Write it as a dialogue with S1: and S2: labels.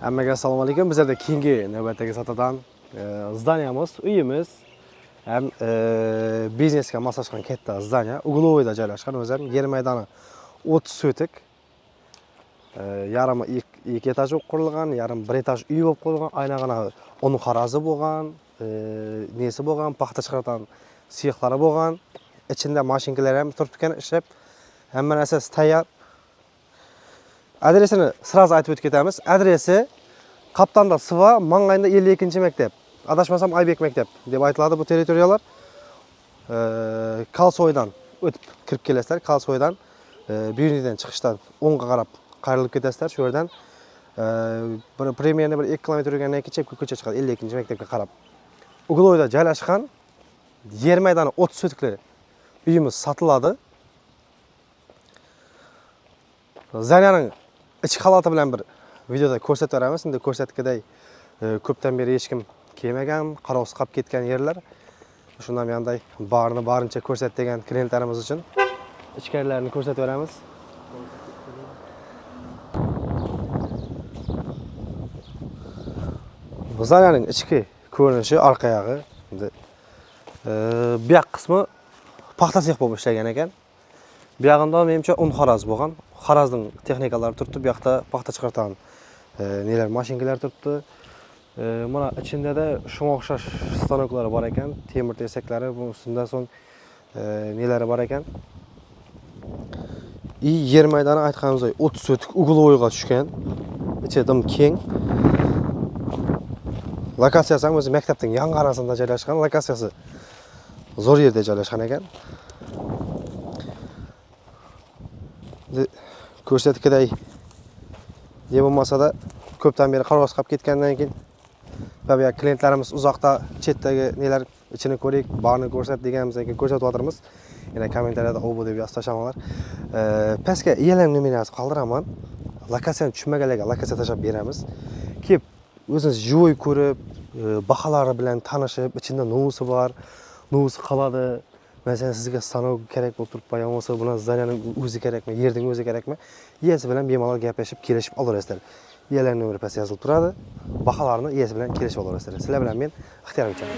S1: Hammaga assalomu alaykum. Bizlarda keyingi navbatdagi satadan zdaniyamiz, uyimiz ham biznesga moslashgan katta zdaniya. Uglovoyda joylashgan, o'zi ham yer maydoni 30 sotik. Yarimi 2 etaj qurilgan, yarim 1 etaj uy bo'lib qurilgan, aynag'ana onun xarazi bo'lgan, nesi bo'lgan, paxta chiqaradigan siyaqlari bo'lgan, ichida mashinkalar ham turibdi ekan, ishlab. Hamma narsasi tayyor. Adresini sırası aytib o'tib ketamiz. Adresi Kaptanda Sıva, Mangayında 52-mektep. Adashmasam Aybek mektep deb aytiladi bu territoriyalar. Kalsoydan o'tib kirib kelasizlar. Kalsoydan Buyurnidan chiqishdan o'ngga qarab qayrilib ketasizlar. Shu yerdan примерно 2 kilometr yurgandan keyin chepga ko'cha chiqadi 52-mektepga qarab. Uglovoyda joylashgan yer maydoni 30 sotikli uyimiz sotiladi. Zaniyaning ichki holati bilan bir videoda ko'rsatib beramiz. Endi ko'rsatganday ko'pdan beri hech kim kelmagan, qarovsiz qolib ketgan yerlar. Shundan yanday barincha ko'rsat degan klientlarimiz uchun ichkarilarini ko'rsatib beramiz. Zaniyaning ichki ko'rinishi, orqa oyog'i. Endi bu yoq qismi paxta sex bo'lib ishlagan ekan. Bu yog'ida menimcha un xoraz bo'lgan. Xorazning texnikalari turibdi. Bu yoqda paxta chiqaradigan nelar mashinkalar turibdi. Mana ichida shunga o'xshash stanoklar bor ekan, temir tersaklari, bu ustidan so'ng nelari bor ekan. Yer maydoni aytganimizdek 30 sotik uglovoyga tushgan. Ichidim keng. Lokatsiyasi ham o'zi maktabning yonqarasida joylashgan. Lokatsiyasi zo'r yerda joylashgan ekan. Ko'rsatganday ne bo'lmasa-da ko'pdan beri qarovsiz qolib ketgandan keyin tabiiy klientlarimiz uzoqda chetdagi nelar ichini ko'rik, barni ko'rsat deganimizdan keyin ko'rsatib o'tiramiz. Yana kommentariyada o bu deb yozib tashlanglar. Pastga elan numerasi qoldiraman. Lokatsiyani tushunmaganlarga lokatsiya tashlab beramiz. Kelib o'zingiz joy ko'rib, baholari bilan tanishib, ichida novusi bor, novusi qoladi. Mesela sizga stanok kerak bo'lib turibdi, bo'lmasa buni zdaniyaning o'zi kerakmi, yerning o'zi kerakmi? Egasi bilan bemalol gaplashib, kelishib olaverasizlar. Egalar nomeri pastda yozilib turadi. Baholarni egasi bilan kelishib olaverasizlar. Sizlar bilan men ixtiyorim uchun.